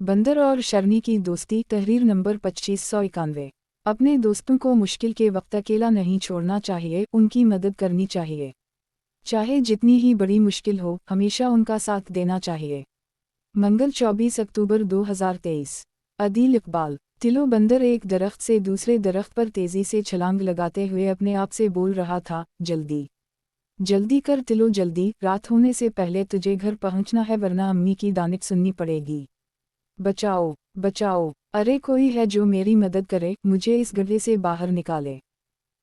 बंदर और शर्नी की दोस्ती। तहरीर नंबर 2591। अपने दोस्तों को मुश्किल के वक्त अकेला नहीं छोड़ना चाहिए, उनकी मदद करनी चाहिए। चाहे जितनी ही बड़ी मुश्किल हो, हमेशा उनका साथ देना चाहिए। मंगल 24 अक्टूबर 2023। अदील इकबाल। तिलो बंदर एक दरख्त से दूसरे दरख्त पर तेजी से छलांग लगाते हुए अपने आप से बोल रहा था, जल्दी जल्दी कर तिलो जल्दी, रात होने से पहले तुझे घर पहुंचना है वरना अम्मी की दानिश सुननी पड़ेगी। बचाओ बचाओ, अरे कोई है जो मेरी मदद करे, मुझे इस गड्ढे से बाहर निकाले।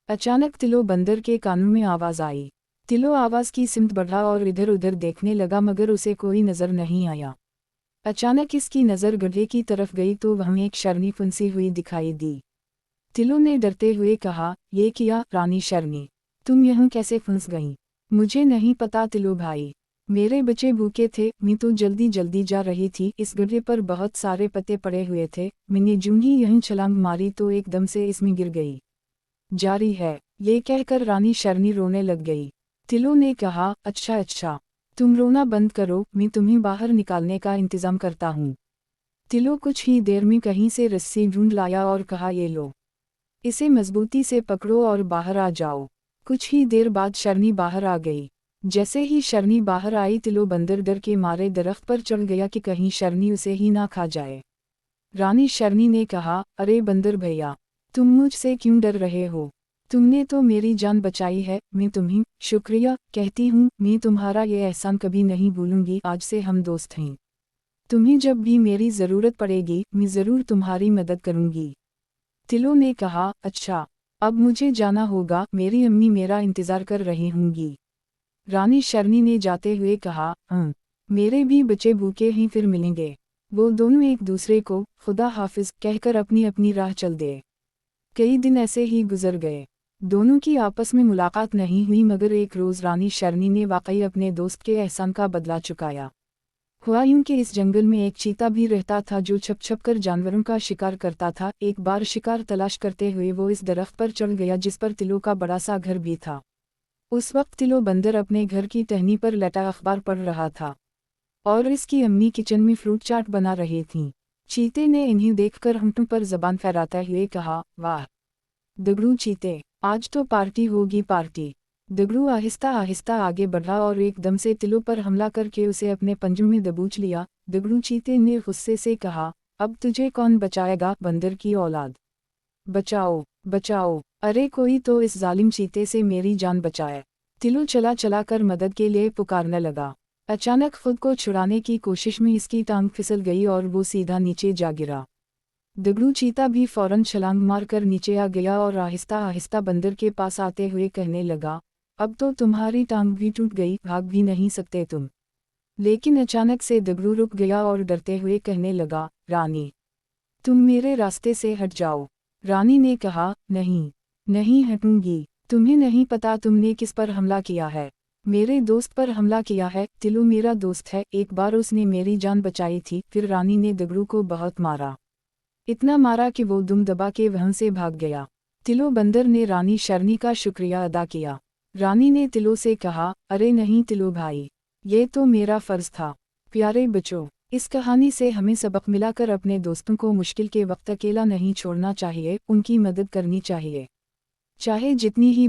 अचानक तिलो बंदर के कानों में आवाज़ आई। तिलो आवाज़ की सिमत बढ़ा और इधर उधर देखने लगा मगर उसे कोई नज़र नहीं आया। अचानक इसकी नज़र गड्ढे की तरफ गई तो वहाँ एक शर्नी फंसी हुई दिखाई दी। तिलो ने डरते हुए कहा, ये किया रानी शर्नी, तुम यहाँ कैसे फंस गई? मुझे नहीं पता तिलो भाई, मेरे बच्चे भूखे थे, मैं तो जल्दी जल्दी जा रही थी, इस गड्ढे पर बहुत सारे पत्ते पड़े हुए थे, मैंने जूं ही यहीं छलांग मारी तो एकदम से इसमें गिर गई। जारी है। ये कहकर रानी शर्नी रोने लग गई। तिलो ने कहा, अच्छा अच्छा, तुम रोना बंद करो, मैं तुम्हें बाहर निकालने का इंतज़ाम करता हूँ। तिलो कुछ ही देर में कहीं से रस्सी ढूंढ लाया और कहा, ये लो, इसे मजबूती से पकड़ो और बाहर आ जाओ। कुछ ही देर बाद शर्नी बाहर आ गई। जैसे ही शर्नी बाहर आई तिलो बंदर डर के मारे दरख्त पर चढ़ गया कि कहीं शर्नी उसे ही ना खा जाए। रानी शर्नी ने कहा, अरे बंदर भैया, तुम मुझसे क्यों डर रहे हो? तुमने तो मेरी जान बचाई है, मैं तुम्हें शुक्रिया कहती हूँ, मैं तुम्हारा ये एहसान कभी नहीं भूलूंगी, आज से हम दोस्त हैं। तुम्हें जब भी मेरी ज़रूरत पड़ेगी, मैं ज़रूर तुम्हारी मदद करूँगी। तिलो ने कहा, अच्छा, अब मुझे जाना होगा, मेरी अम्मी मेरा इंतज़ार कर रही होंगी। रानी शर्नी ने जाते हुए कहा, मेरे भी बच्चे भूखे हैं, फिर मिलेंगे। वो दोनों एक दूसरे को खुदा हाफिज कहकर अपनी अपनी राह चल दिए। कई दिन ऐसे ही गुजर गए। दोनों की आपस में मुलाकात नहीं हुई मगर एक रोज़ रानी शर्नी ने वाकई अपने दोस्त के एहसान का बदला चुकाया। हुआ यूं कि इस जंगल में एक चीता भी रहता था जो छप छप कर जानवरों का शिकार करता था। एक बार शिकार तलाश करते हुए वो इस दरख्त पर चढ़ गया जिस पर तिलो का बड़ा सा घर भी था। उस वक्त तिलो बंदर अपने घर की टहनी पर लेटा अखबार पढ़ रहा था और इसकी अम्मी किचन में फ्रूट चाट बना रही थीं। चीते ने इन्हें देखकर होंठों पर जबान फहराते हुए कहा, वाह दगड़ू चीते, आज तो पार्टी होगी पार्टी। दगड़ू आहिस्ता आहिस्ता आगे बढ़ा और एकदम से तिलो पर हमला करके उसे अपने पंजों में दबोच लिया। दगड़ू चीते ने गुस्से से कहा, अब तुझे कौन बचाएगा बंदर की औलाद? बचाओ बचाओ, अरे कोई तो इस जालिम चीते से मेरी जान बचाए। तिलो चला चला कर मदद के लिए पुकारने लगा। अचानक खुद को छुड़ाने की कोशिश में इसकी टांग फिसल गई और वो सीधा नीचे जा गिरा। दगड़ू चीता भी फौरन छलांग मारकर नीचे आ गया और आहिस्ता आहिस्ता बंदर के पास आते हुए कहने लगा, अब तो तुम्हारी टांग भी टूट गई, भाग भी नहीं सकते तुम। लेकिन अचानक से दगड़ू रुक गया और डरते हुए कहने लगा, रानी, तुम मेरे रास्ते से हट जाओ। रानी ने कहा, नहीं नहीं हटूंगी, तुम्हें नहीं पता तुमने किस पर हमला किया है? मेरे दोस्त पर हमला किया है। तिलो मेरा दोस्त है, एक बार उसने मेरी जान बचाई थी। फिर रानी ने दगड़ू को बहुत मारा, इतना मारा कि वो दुम दबा के वहाँ से भाग गया। तिलो बंदर ने रानी शर्नी का शुक्रिया अदा किया। रानी ने तिलो से कहा, अरे नहीं तिलो भाई, ये तो मेरा फ़र्ज़ था। प्यारे बच्चों, इस कहानी से हमें सबक मिलाकर अपने दोस्तों को मुश्किल के वक्त अकेला नहीं छोड़ना चाहिए, उनकी मदद करनी चाहिए, चाहे जितनी ही